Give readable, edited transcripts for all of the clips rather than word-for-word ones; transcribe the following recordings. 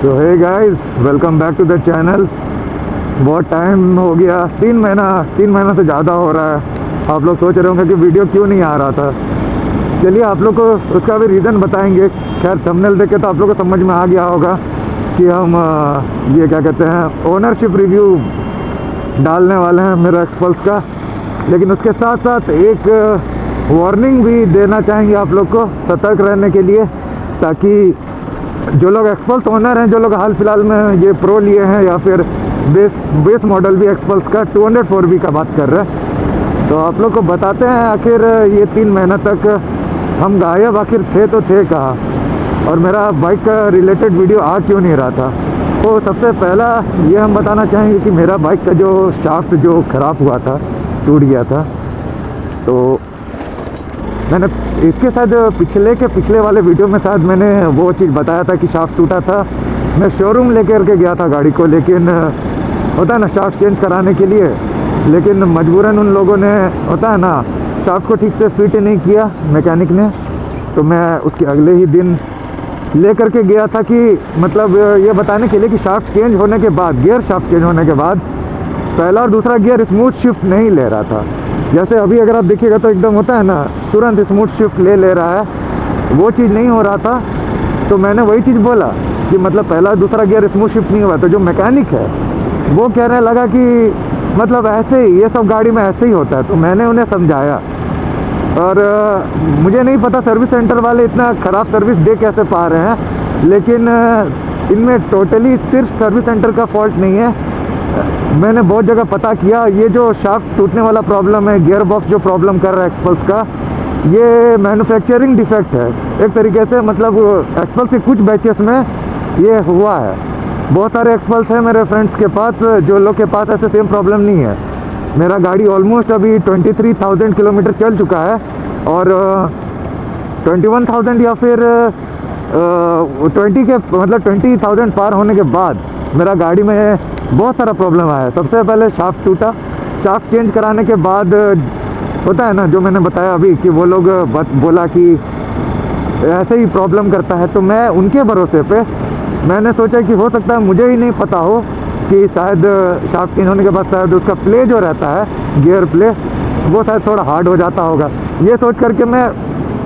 तो hey guys, welcome back to the channel. बहुत time हो गया, 3 महीना से ज़्यादा हो रहा है। आप लोग सोच रहे होंगे कि वीडियो क्यों नहीं आ रहा था। चलिए आप लोग को उसका भी रीज़न बताएंगे। खैर थंबनेल देख के तो आप लोग को समझ में आ गया होगा कि हम ये क्या कहते हैं, ओनरशिप रिव्यू डालने वाले हैं मेरा एक्सपल्स का। लेकिन उसके साथ साथ एक वार्निंग भी देना चाहेंगे आप लोग को, सतर्क रहने के लिए, ताकि जो लोग एक्सपल्स ओनर हैं, जो लोग हाल फिलहाल में ये प्रो लिए हैं या फिर बेस मॉडल भी एक्सपल्स का 204B का बात कर रहे हैं, तो आप लोग को बताते हैं आखिर ये 3 महीना तक हम गायब आखिर थे तो थे कहाँ, और मेरा बाइक का रिलेटेड वीडियो आ क्यों नहीं रहा था। तो सबसे पहला ये हम बताना चाहेंगे कि मेरा बाइक का जो शाफ्ट जो ख़राब हुआ था, टूट गया था। तो मैंने इसके साथ पिछले वाले वीडियो में शायद मैंने वो चीज़ बताया था कि शाफ्ट टूटा था। मैं शोरूम लेकर के गया था गाड़ी को, लेकिन होता है ना शाफ्ट चेंज कराने के लिए, लेकिन मजबूरन उन लोगों ने, होता है ना, शाफ्ट को ठीक से फिट नहीं किया मैकेनिक ने। तो मैं उसके अगले ही दिन लेकर के गया था कि मतलब ये बताने के लिए कि शाफ्ट चेंज होने के बाद, गियर शाफ्ट चेंज होने के बाद पहला और दूसरा गियर स्मूथ शिफ्ट नहीं ले रहा था। जैसे अभी अगर आप देखिएगा तो एकदम होता है ना, तुरंत स्मूथ शिफ्ट ले रहा है, वो चीज़ नहीं हो रहा था। तो मैंने वही चीज़ बोला कि मतलब पहला और दूसरा गियर स्मूथ शिफ्ट नहीं हुआ। तो जो मैकेनिक है वो कहने लगा कि मतलब ऐसे ही, ये सब गाड़ी में ऐसे ही होता है। तो मैंने उन्हें समझाया, और मुझे नहीं पता सर्विस सेंटर वाले इतना ख़राब सर्विस दे कैसे पा रहे हैं, लेकिन इनमें टोटली सिर्फ सर्विस सेंटर का फॉल्ट नहीं है। मैंने बहुत जगह पता किया, ये जो शाफ्ट टूटने वाला प्रॉब्लम है, गियर बॉक्स जो प्रॉब्लम कर रहा है एक्सपल्स का, ये मैन्युफैक्चरिंग डिफेक्ट है एक तरीके से। मतलब एक्सपल्स के कुछ बैचेस में ये हुआ है। बहुत सारे एक्सपल्स हैं मेरे फ्रेंड्स के पास, जो लोग के पास ऐसे सेम प्रॉब्लम नहीं है। मेरा गाड़ी ऑलमोस्ट अभी 23,000 किलोमीटर चल चुका है, और 21,000 या फिर 20,000 पार होने के बाद मेरा गाड़ी में बहुत सारा प्रॉब्लम आया। सबसे पहले शाफ्ट टूटा, शाफ्ट चेंज कराने के बाद होता है ना, जो मैंने बताया अभी कि वो लोग बोला कि ऐसे ही प्रॉब्लम करता है। तो मैं उनके भरोसे पे मैंने सोचा कि हो सकता है मुझे ही नहीं पता हो कि शायद शाफ्ट चेंज होने के बाद शायद उसका प्ले जो रहता है, गियर प्ले, वो शायद थोड़ा हार्ड हो जाता होगा। ये सोच करके मैं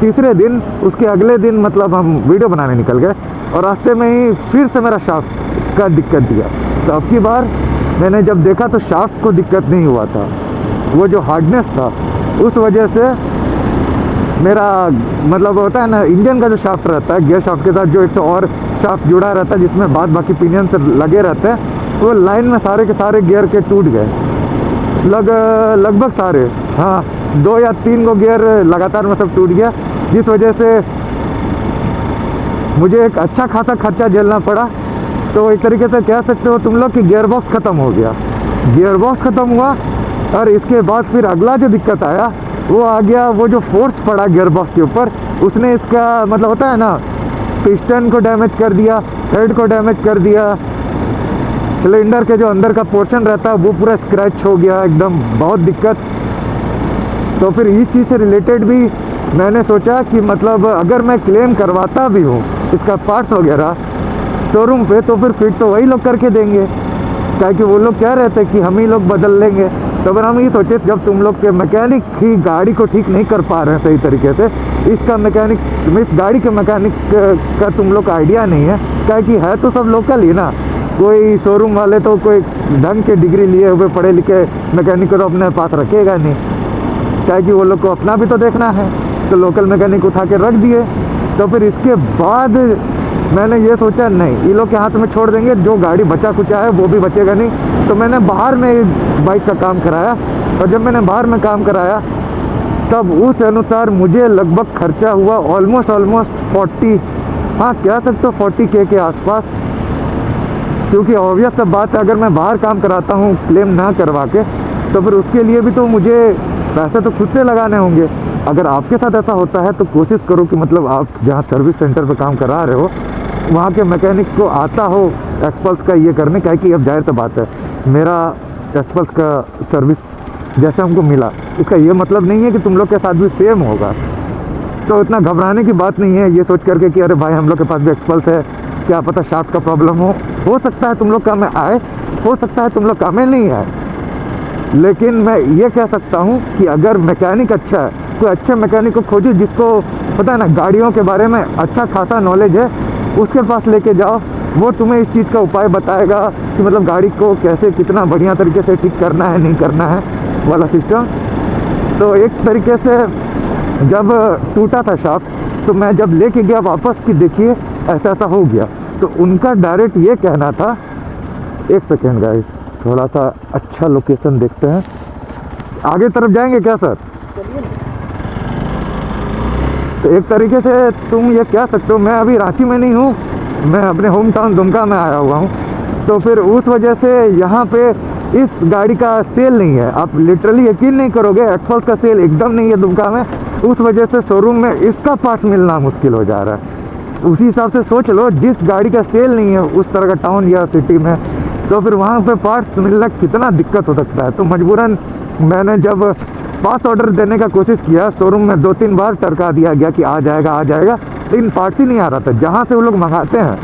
तीसरे दिन, उसके अगले दिन मतलब हम वीडियो बनाने निकल गए, और रास्ते में ही फिर से मेरा शाफ्ट का दिक्कत दिया। तो अब की बार मैंने जब देखा तो शाफ्ट को दिक्कत नहीं हुआ था, वो जो हार्डनेस था उस वजह से मेरा मतलब होता है ना, इंजन का जो शाफ्ट रहता है, गियर शाफ्ट के साथ जो एक तो और शाफ्ट जुड़ा रहता है जिसमें बाद बाकी पिनियन से लगे रहते हैं, वो लाइन में सारे के सारे गियर के टूट गए, लगभग सारे। हाँ, 2 या 3 गो गियर लगातार में सब टूट गया, जिस वजह से मुझे एक अच्छा खासा खर्चा झेलना पड़ा। तो एक तरीके से कह सकते हो तुम लोग कि गियर बॉक्स ख़त्म हो गया। गियर बॉक्स ख़त्म हुआ, और इसके बाद फिर अगला जो दिक्कत आया वो आ गया, वो जो फोर्स पड़ा गियर बॉक्स के ऊपर, उसने इसका मतलब होता है ना, पिस्टन को डैमेज कर दिया, हेड को डैमेज कर दिया, सिलेंडर के जो अंदर का पोर्शन रहता है वो पूरा स्क्रैच हो गया एकदम, बहुत दिक्कत। तो फिर इस चीज़ से रिलेटेड भी मैंने सोचा कि मतलब अगर मैं क्लेम करवाता भी हूँ इसका पार्ट्स वगैरह शोरूम पे, तो फिर फिट तो वही लोग करके देंगे, ताकि वो लोग कह रहे थे कि हम ही लोग बदल लेंगे। तो अगर हम ये सोचे, जब तुम लोग के मैकेनिक ही गाड़ी को ठीक नहीं कर पा रहे हैं सही तरीके से, इस गाड़ी के मैकेनिक का तुम लोग का आइडिया नहीं है, क्या कि है तो सब लोकल ही ना, कोई शोरूम वाले तो कोई ढंग के डिग्री लिए हुए पढ़े लिखे मैकेनिक को तो अपने पास रखेगा नहीं, क्या कि वो लोग को अपना भी तो देखना है। तो लोकल मैकेनिक उठा के रख दिए। तो फिर इसके बाद मैंने ये सोचा नहीं, ये लोग के हाथ में छोड़ देंगे, जो गाड़ी बचा कुचा है वो भी बचेगा नहीं। तो मैंने बाहर में बाइक का काम कराया, और जब मैंने बाहर में काम कराया तब उस अनुसार मुझे लगभग खर्चा हुआ ऑलमोस्ट 40, हाँ कह सकते हो 40K के आसपास। क्योंकि ऑब्वियस सब बात है, अगर मैं बाहर काम कराता हूँ क्लेम ना करवा के, तो फिर उसके लिए भी तो मुझे पैसे तो खुद से लगाने होंगे। अगर आपके साथ ऐसा होता है तो कोशिश करो कि मतलब आप जहाँ सर्विस सेंटर पे काम करा रहे हो वहाँ के मैकेनिक को आता हो एक्सपल्स का ये करने का, कि अब जाहिर सी बात है मेरा एक्सपल्स का सर्विस जैसे हमको मिला, इसका ये मतलब नहीं है कि तुम लोग के साथ भी सेम होगा। तो इतना घबराने की बात नहीं है ये सोच करके कि अरे भाई हम लोग के पास भी एक्सपल्स है क्या पता शाफ्ट का प्रॉब्लम हो सकता है तुम लोग काम में आए, हो सकता है तुम लोग काम में नहीं आए, लेकिन मैं ये कह सकता हूँ कि अगर मैकेनिक अच्छा है, कोई अच्छे मैकेनिक को खोजो जिसको पता है ना गाड़ियों के बारे में अच्छा खासा नॉलेज है, उसके पास लेके जाओ। वो तुम्हें इस चीज़ का उपाय बताएगा कि मतलब गाड़ी को कैसे कितना बढ़िया तरीके से ठीक करना है, नहीं करना है वाला सिस्टम। तो एक तरीके से जब टूटा था शाफ्ट, तो मैं जब लेके गया वापस कि देखिए ऐसा ऐसा हो गया, तो उनका डायरेक्ट ये कहना था, एक सेकेंड गाइस, थोड़ा सा अच्छा लोकेशन देखते हैं, आगे तरफ जाएंगे क्या सर? तो एक तरीके से तुम ये कह सकते हो, मैं अभी रांची में नहीं हूँ, मैं अपने होम टाउन दुमका में आया हुआ हूँ, तो फिर उस वजह से यहाँ पे इस गाड़ी का सेल नहीं है। आप लिटरली यकीन नहीं करोगे, एक्सपल्स का सेल एकदम नहीं है दुमका में, उस वजह से शोरूम में इसका पार्ट्स मिलना मुश्किल हो जा रहा है। उसी हिसाब से सोच लो, जिस गाड़ी का सेल नहीं है उस तरह का टाउन या सिटी में, तो फिर वहाँ पे पार्ट्स मिलना कितना दिक्कत हो सकता है। तो मजबूरन मैंने जब पास ऑर्डर देने का कोशिश किया, शोरूम में 2-3 बार टरका दिया गया कि आ जाएगा, लेकिन पार्ट्स ही नहीं आ रहा था। जहाँ से वो लोग मंगाते हैं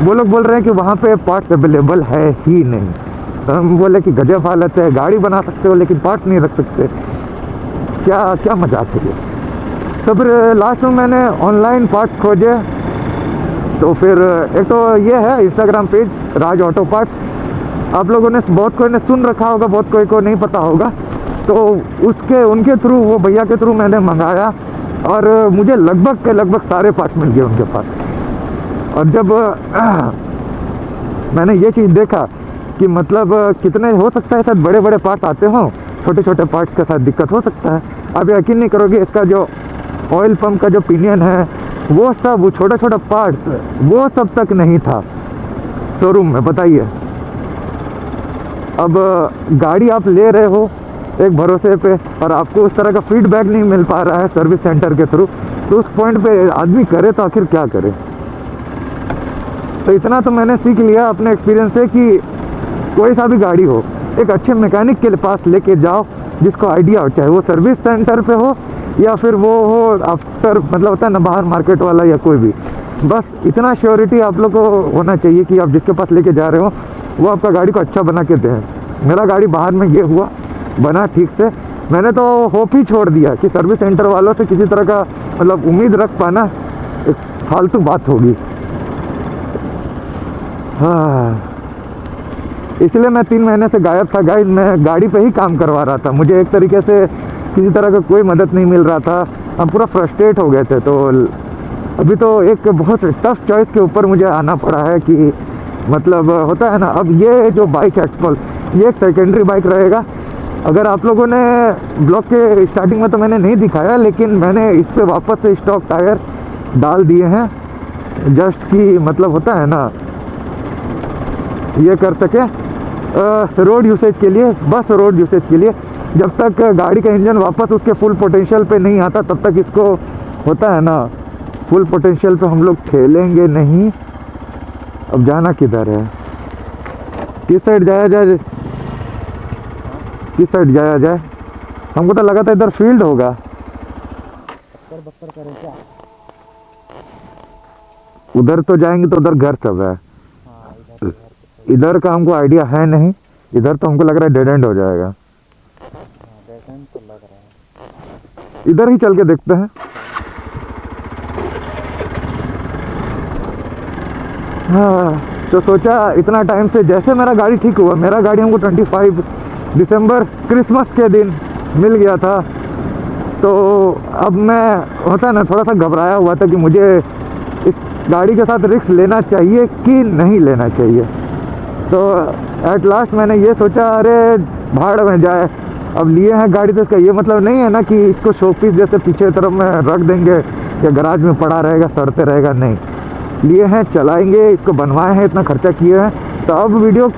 वो लोग बोल रहे हैं कि वहाँ पे पार्ट्स अवेलेबल है ही नहीं। तो हम बोले कि गजब हालत है, गाड़ी बना सकते हो लेकिन पार्ट्स नहीं रख सकते, क्या मजाक है ये। तो फिर लास्ट में मैंने ऑनलाइन पार्ट्स खोजे, तो फिर एक तो ये है इंस्टाग्राम पेज राज ऑटो पार्ट्स, आप लोगों ने बहुत कोई ने सुन रखा होगा, बहुत कोई को नहीं पता होगा, तो उनके थ्रू, वो भैया के थ्रू मैंने मंगाया और मुझे लगभग के लगभग सारे पार्ट्स मिल गए उनके पास। और जब मैंने ये चीज़ देखा कि मतलब कितने हो सकता है शायद बड़े बड़े पार्ट्स आते हों, छोटे छोटे पार्ट्स के साथ दिक्कत हो सकता है। आप यकीन नहीं करोगे, इसका जो ऑयल पंप का जो पिनियन है वो सब, वो छोटा छोटा पार्ट्स, वो सब तक नहीं था शोरूम में, बताइए। अब गाड़ी आप ले रहे हो एक भरोसे पे और आपको उस तरह का फीडबैक नहीं मिल पा रहा है सर्विस सेंटर के थ्रू, तो उस पॉइंट पे आदमी करे तो आखिर क्या करे। तो इतना तो मैंने सीख लिया अपने एक्सपीरियंस से कि कोई सा भी गाड़ी हो, एक अच्छे मैकेनिक के पास लेके जाओ जिसको आइडिया हो, चाहे वो सर्विस सेंटर पे हो या फिर वो हो आफ्टर, मतलब होता है ना बाहर मार्केट वाला या कोई भी। बस इतना श्योरिटी आप लोग को होना चाहिए कि आप जिसके पास लेके जा रहे हो वो आपका गाड़ी को अच्छा बना के दें। मेरा गाड़ी बाहर में ये हुआ, बना ठीक से। मैंने तो होप ही छोड़ दिया कि सर्विस सेंटर वालों से किसी तरह का मतलब उम्मीद रख पाना एक फालतू बात होगी। हाँ, इसलिए मैं 3 महीने से गायब था गाइस, मैं गाड़ी पे ही काम करवा रहा था। मुझे एक तरीके से किसी तरह का कोई मदद नहीं मिल रहा था, हम पूरा फ्रस्ट्रेट हो गए थे। तो अभी तो एक बहुत टफ चॉइस के ऊपर मुझे आना पड़ा है कि मतलब होता है ना, अब ये जो बाइक है एक्सपल्स, ये एक सेकेंडरी बाइक रहेगा। अगर आप लोगों ने ब्लॉग के स्टार्टिंग में तो मैंने नहीं दिखाया, लेकिन मैंने इस पर वापस से स्टॉक टायर डाल दिए हैं, जस्ट कि मतलब होता है ना ये कर सके रोड यूसेज के लिए, बस रोड यूसेज के लिए। जब तक गाड़ी का इंजन वापस उसके फुल पोटेंशियल पे नहीं आता तब तक इसको होता है ना फुल पोटेंशियल पे हम लोग ठेलेंगे नहीं। अब जाना किधर है, किस साइड जाया जाए, किस साइड जाया जाए? हमको तो लगा था इधर फील्ड होगा। उधर तो जाएंगे तो उधर घर सब है, इधर का हमको आइडिया है नहीं। इधर तो हमको लग रहा है डेड एंड हो जाएगा, डेड एंड तो लग रहा है। इधर ही चल के देखते हैं। हाँ, तो सोचा इतना टाइम से, जैसे मेरा गाड़ी ठीक हुआ, मेरा गाड़ी हमको 25 दिसंबर क्रिसमस के दिन मिल गया था। तो अब मैं होता है ना थोड़ा सा घबराया हुआ था कि मुझे इस गाड़ी के साथ रिस्क लेना चाहिए कि नहीं लेना चाहिए। तो एट लास्ट मैंने ये सोचा, अरे भाड़ में जाए, अब लिए हैं गाड़ी तो इसका ये मतलब नहीं है ना कि इसको शोपीस जैसे पीछे तरफ में रख देंगे या गराज में पड़ा रहेगा सड़ते रहेगा, नहीं, लिए हैं चलाएंगे, इसको बनवाए हैं, इतना खर्चा किए हैं। तो अब वीडियो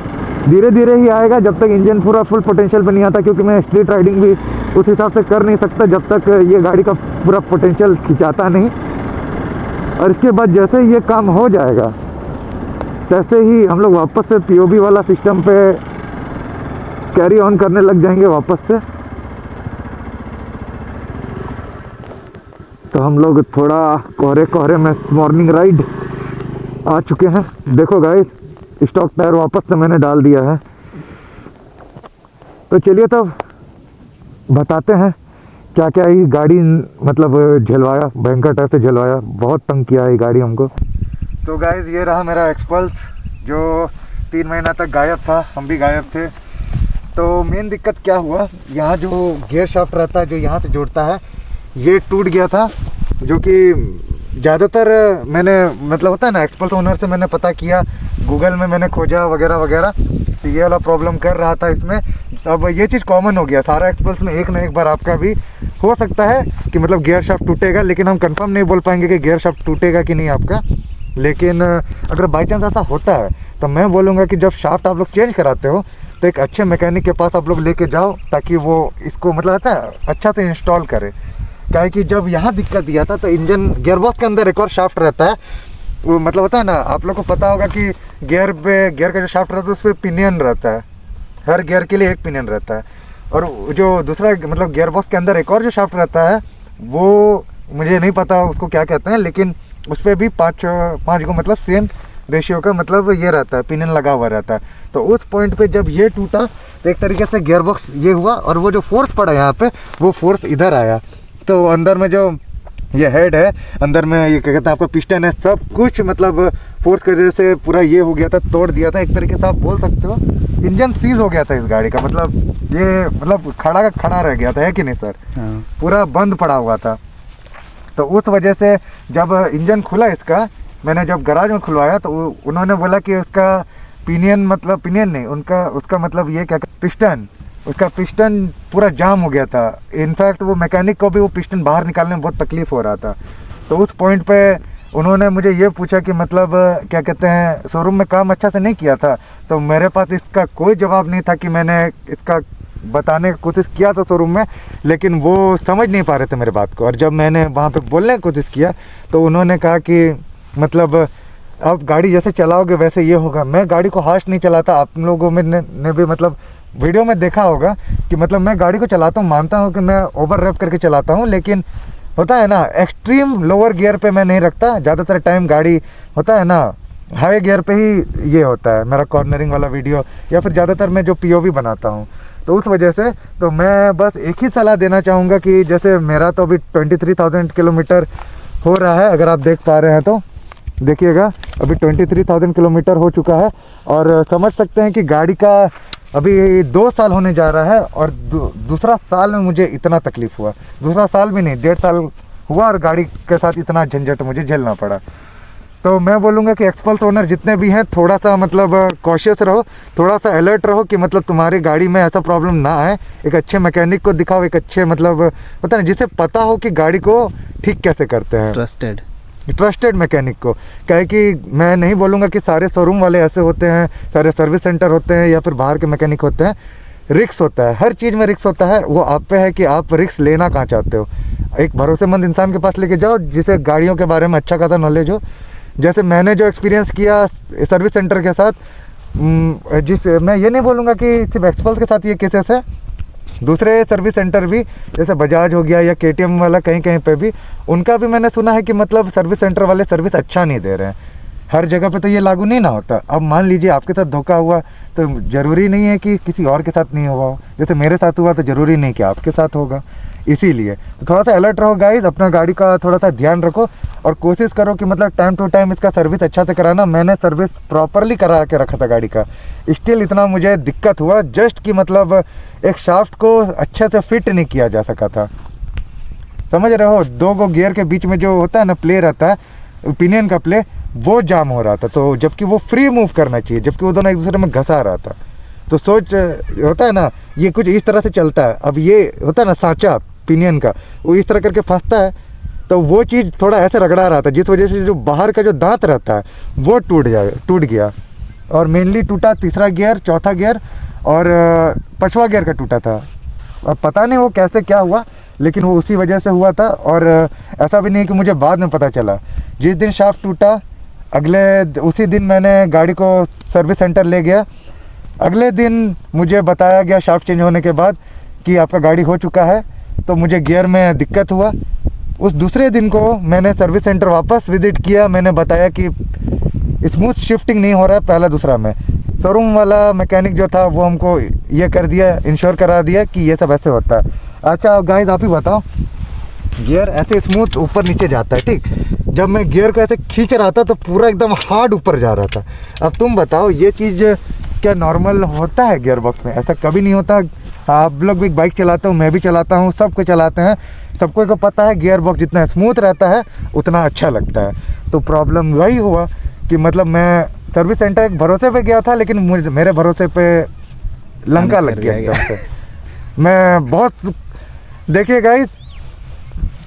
धीरे धीरे ही आएगा जब तक इंजन पूरा फुल पोटेंशियल पे नहीं आता, क्योंकि मैं स्ट्रीट राइडिंग भी उस हिसाब से कर नहीं सकता जब तक ये गाड़ी का पूरा पोटेंशियल खिंचाता नहीं। और इसके बाद जैसे ही ये काम हो जाएगा तैसे ही हम लोग वापस से पीओबी वाला सिस्टम पे कैरी ऑन करने लग जाएंगे वापस से। तो हम लोग थोड़ा कोहरे कोहरे में मॉर्निंग राइड आ चुके हैं। देखो गाइस, स्टॉक टायर वापस से मैंने डाल दिया है। तो चलिए तब बताते हैं क्या क्या ये गाड़ी मतलब झलवाया, भयंकर टाइप से झलवाया, बहुत तंग किया है ये गाड़ी हमको। तो गाइस ये रहा मेरा एक्सपल्स जो 3 महीना तक गायब था, हम भी गायब थे। तो मेन दिक्कत क्या हुआ, यहाँ जो गियर शाफ्ट रहता है जो यहाँ से जोड़ता है ये टूट गया था, जो कि ज़्यादातर मैंने मतलब होता है ना एक्सपल्स ओनर से मैंने पता किया, गूगल में मैंने खोजा वगैरह वगैरह, तो ये वाला प्रॉब्लम कर रहा था इसमें। अब ये चीज़ कॉमन हो गया सारा एक्सपल्स में, एक ना एक बार आपका भी हो सकता है कि मतलब गियर शाफ्ट टूटेगा, लेकिन हम कंफर्म नहीं बोल पाएंगे कि गियर शाफ्ट टूटेगा कि नहीं आपका। लेकिन अगर बाई चांस ऐसा होता है तो मैं बोलूँगा कि जब शाफ्ट आप लोग चेंज कराते हो तो एक अच्छे मैकेनिक के पास आप लोग लेके जाओ, ताकि वो इसको मतलब अच्छा से इंस्टॉल करे। क्या है कि जब यहाँ दिक्कत दिया था तो इंजन गियरबॉक्स के अंदर एक और शाफ्ट रहता है, वो मतलब होता है ना, आप लोग को पता होगा कि गियर का जो शाफ्ट रहता है उस पर पिनियन रहता है, हर गियर के लिए एक पिनियन रहता है। और जो दूसरा मतलब गियरबॉक्स के अंदर एक और जो शाफ्ट रहता है वो मुझे नहीं पता उसको क्या कहते हैं, लेकिन उस पर भी पाँच को मतलब सेम रेशियो का मतलब ये रहता है, पिनियन लगा हुआ रहता है। तो उस पॉइंट पे जब ये टूटा तो एक तरीके से गियरबॉक्स ये हुआ, और वो जो फोर्स पड़ा यहाँ पे वो फोर्स इधर आया। तो अंदर में जो ये हेड है, अंदर में ये क्या कहते हैं आपका पिस्टन है, सब कुछ मतलब फोर्स की वजह से पूरा ये हो गया था, तोड़ दिया था। एक तरीके से आप बोल सकते हो इंजन सीज हो गया था इस गाड़ी का, मतलब ये मतलब खड़ा का खड़ा रह गया था, है कि नहीं सर? पूरा बंद पड़ा हुआ था। तो उस वजह से जब इंजन खुला इसका, मैंने जब गराज में खुलवाया तो उन्होंने बोला कि उसका पिनियन मतलब पिनियन नहीं, उसका मतलब ये क्या पिस्टन, उसका पिस्टन पूरा जाम हो गया था। इनफैक्ट वो मैकेनिक को भी वो पिस्टन बाहर निकालने में बहुत तकलीफ़ हो रहा था। तो उस पॉइंट पे उन्होंने मुझे ये पूछा कि मतलब क्या कहते हैं शोरूम में काम अच्छा से नहीं किया था। तो मेरे पास इसका कोई जवाब नहीं था कि मैंने इसका बताने की कोशिश किया था शोरूम में, लेकिन वो समझ नहीं पा रहे थे मेरे बात को। और जब मैंने वहाँ पे बोलने की कोशिश किया तो उन्होंने कहा कि मतलब अब गाड़ी जैसे चलाओगे वैसे ये होगा। मैं गाड़ी को हार्श नहीं चलाता, आप लोगों में ने भी मतलब वीडियो में देखा होगा कि मतलब मैं गाड़ी को चलाता हूँ, मानता हूँ कि मैं ओवर रैप करके चलाता हूँ, लेकिन होता है ना एक्सट्रीम लोअर गियर पे मैं नहीं रखता। ज़्यादातर टाइम गाड़ी होता है ना हाई गियर पे ही ये होता है मेरा कॉर्नरिंग वाला वीडियो, या फिर ज़्यादातर मैं जो POV बनाता हूँ। तो उस वजह से तो मैं बस एक ही सलाह देना चाहूँगा कि जैसे मेरा तो अभी 23,000 किलोमीटर हो रहा है, अगर आप देख पा रहे हैं तो देखिएगा अभी 23,000 किलोमीटर हो चुका है। और समझ सकते हैं कि गाड़ी का अभी 2 साल होने जा रहा है, और दूसरा साल में मुझे इतना तकलीफ़ हुआ, दूसरा साल भी नहीं 1.5 साल हुआ, और गाड़ी के साथ इतना झंझट मुझे झेलना पड़ा। तो मैं बोलूँगा कि एक्सपल्स ओनर जितने भी हैं थोड़ा सा मतलब कॉशियस रहो, थोड़ा सा अलर्ट रहो कि मतलब तुम्हारी गाड़ी में ऐसा प्रॉब्लम ना आए। एक अच्छे मैकेनिक को दिखाओ, एक अच्छे मतलब पता नहीं जिसे पता हो कि गाड़ी को ठीक कैसे करते हैं, ट्रस्टेड मैकेनिक को। क्या है कि मैं नहीं बोलूँगा कि सारे शोरूम वाले ऐसे होते हैं, सारे सर्विस सेंटर होते हैं, या फिर बाहर के मैकेनिक होते हैं। रिक्स होता है, हर चीज़ में रिक्स होता है, वो आप पे है कि आप रिक्स लेना कहाँ चाहते हो। एक भरोसेमंद इंसान के पास लेके जाओ जिसे गाड़ियों के बारे में अच्छा खासा नॉलेज हो। जैसे मैंने जो एक्सपीरियंस किया सर्विस सेंटर के साथ, मैं ये नहीं बोलूँगा कि सिर्फ एक्सपल्स के साथ ये केसेस है, दूसरे सर्विस सेंटर भी जैसे बजाज हो गया या KTM वाला कहीं कहीं पे भी, उनका भी मैंने सुना है कि मतलब सर्विस सेंटर वाले सर्विस अच्छा नहीं दे रहे हैं। हर जगह पे तो ये लागू नहीं ना होता। अब मान लीजिए आपके साथ धोखा हुआ तो ज़रूरी नहीं है कि किसी और के साथ नहीं हुआ हो, जैसे मेरे साथ हुआ तो ज़रूरी नहीं कि आपके साथ होगा। इसीलिए तो थोड़ा सा अलर्ट रहो गाइस, अपना गाड़ी का थोड़ा सा ध्यान रखो, और कोशिश करो कि मतलब टाइम टू टाइम इसका सर्विस अच्छा से कराना। मैंने सर्विस प्रॉपरली करा के रखा था गाड़ी का, स्टिल इतना मुझे दिक्कत हुआ जस्ट कि मतलब एक शाफ्ट को अच्छे से फिट नहीं किया जा सका था। समझ रहे हो, 2 गियर के बीच में जो होता है ना प्ले रहता है, पिनियन का प्ले, वो जाम हो रहा था। तो जबकि वो फ्री मूव करना चाहिए, जबकि वो दोनों एक दूसरे में घसा रहा था। तो सोच होता है ना ये कुछ इस तरह से चलता है। अब ये होता है ना सांचा पिनियन का, वो इस तरह करके फंसता है, तो वो चीज़ थोड़ा ऐसे रगड़ा रहा था, जिस वजह से जो बाहर का जो दांत रहता है वो टूट गया। और मेनली टूटा तीसरा गियर, चौथा गियर और 5वां गियर का टूटा था। अब पता नहीं वो कैसे क्या हुआ, लेकिन वो उसी वजह से हुआ था। और ऐसा भी नहीं कि मुझे बाद में पता चला। जिस दिन शाफ्ट टूटा उसी दिन मैंने गाड़ी को सर्विस सेंटर ले गया। अगले दिन मुझे बताया गया शाफ्ट चेंज होने के बाद कि आपका गाड़ी हो चुका है। तो मुझे गियर में दिक्कत हुआ, उस दूसरे दिन को मैंने सर्विस सेंटर वापस विज़िट किया। मैंने बताया कि स्मूथ शिफ्टिंग नहीं हो रहा है पहला दूसरा में। शोरूम वाला मैकेनिक जो था वो हमको ये कर दिया, इंश्योर करा दिया कि ये सब ऐसे होता है। अच्छा गाइस आप ही बताओ, गियर ऐसे स्मूथ ऊपर नीचे जाता है, ठीक। जब मैं गियर को ऐसे खींच रहा था तो पूरा एकदम हार्ड ऊपर जा रहा था। अब तुम बताओ ये चीज़ क्या नॉर्मल होता है गियर बॉक्स में? ऐसा कभी नहीं होता। आप लोग भी बाइक चलाते हो, मैं भी चलाता हूँ, सबको चलाते हैं, सबको को पता है गियर बॉक्स जितना स्मूथ रहता है उतना अच्छा लगता है। तो प्रॉब्लम वही हुआ कि मतलब मैं सर्विस सेंटर एक भरोसे पे गया था, लेकिन मेरे भरोसे पे लंका लग गया एकदम से। मैं बहुत, देखिए गाइस,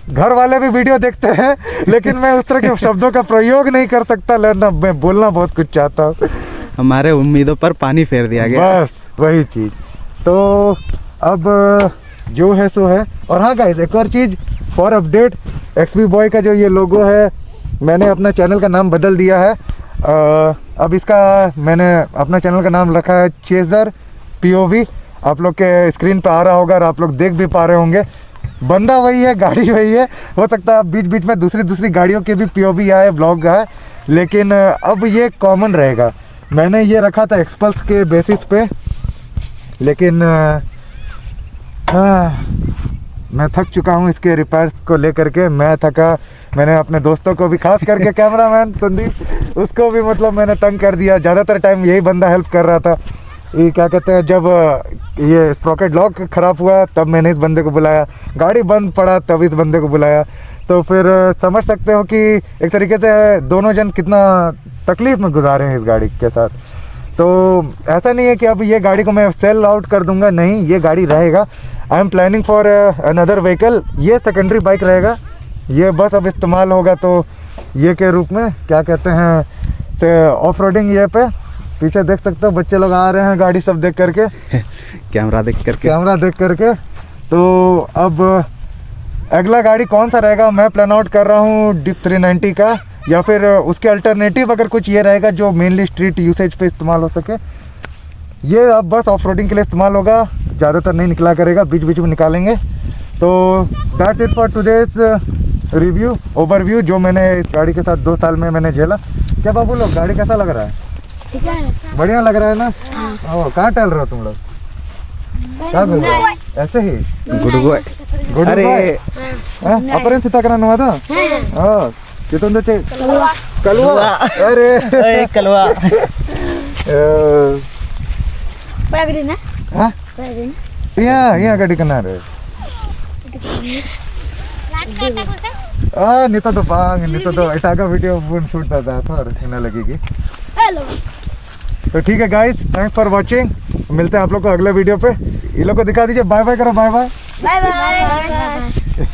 घर वाले भी वीडियो देखते हैं लेकिन मैं उस तरह के शब्दों का प्रयोग नहीं कर सकता, लेकिन मैं बोलना बहुत कुछ चाहता हूँ। हमारे उम्मीदों पर पानी फेर दिया गया। बस वही चीज़। तो अब जो है सो है। और हाँ गाइस, एक और चीज़ फॉर अपडेट, XB बॉय का जो ये लोगो है, मैंने अपना चैनल का नाम बदल दिया है। अब इसका मैंने अपना चैनल का नाम रखा है चेजर POV। आप लोग के स्क्रीन पे आ रहा होगा और आप लोग देख भी पा रहे होंगे। बंदा वही है, गाड़ी वही है। हो सकता है बीच बीच में दूसरी गाड़ियों के भी POV आए, ब्लॉग आए, लेकिन अब ये कॉमन रहेगा। मैंने ये रखा था एक्सपल्स के बेसिस पे, लेकिन मैं थक चुका हूँ इसके रिपेयर्स को लेकर के। मैं थका, मैंने अपने दोस्तों को भी, खास करके कैमरामैन संदीप, उसको भी मतलब मैंने तंग कर दिया। ज़्यादातर टाइम यही बंदा हेल्प कर रहा था। ये क्या कहते हैं, जब ये स्प्रॉकेट लॉक ख़राब हुआ तब मैंने इस बंदे को बुलाया, गाड़ी बंद पड़ा तब इस बंदे को बुलाया। तो फिर समझ सकते हो कि एक तरीके से दोनों जन कितना तकलीफ़ में गुजारे हैं इस गाड़ी के साथ। तो ऐसा नहीं है कि अब ये गाड़ी को मैं सेल आउट कर दूंगा, नहीं, ये गाड़ी रहेगा। I am planning for another vehicle. ये सेकेंडरी बाइक रहेगा, ये बस अब इस्तेमाल होगा तो ये के रूप में, क्या कहते हैं, ऑफ रोडिंग। ये पे पीछे देख सकते हो बच्चे लोग आ रहे हैं गाड़ी सब देख करके, कैमरा देख करके। तो अब अगला गाड़ी कौन सा रहेगा, मैं प्लान आउट कर रहा हूँ डिप 390 का, या फिर उसके अल्टरनेटिव अगर कुछ ये रहेगा जो मेनली स्ट्रीट यूसेज पे इस्तेमाल हो सके। ये अब बस ऑफ रोडिंग के लिए इस्तेमाल होगा, ज़्यादातर नहीं निकला करेगा, बीच बीच में निकालेंगे। तो that's it for today's review overview, जो मैंने इस गाड़ी के साथ 2 साल में मैंने झेला। क्या बाबू लोग, गाड़ी कैसा लग रहा है? बढ़िया लग रहा है ना? ओ, कहाँ टहल रहे हो तुम लोग? क्या बोल रहे हो? ऐसे ही गुड बॉय। अरे अपने सीता करा नुआ था कितने चे कलवा। अरे कलवा हाँ यहाँ गाड़ी करना रे नीता तो पांग, नीता तो इटाका वीडियो फोन शूट था और लगेगी। तो ठीक है गाइस, थैंक्स फॉर वाचिंग। मिलते हैं आप लोग को अगले वीडियो पे। ये लोग को दिखा दीजिए, बाय बाय करो, बाय बाय। Bye bye.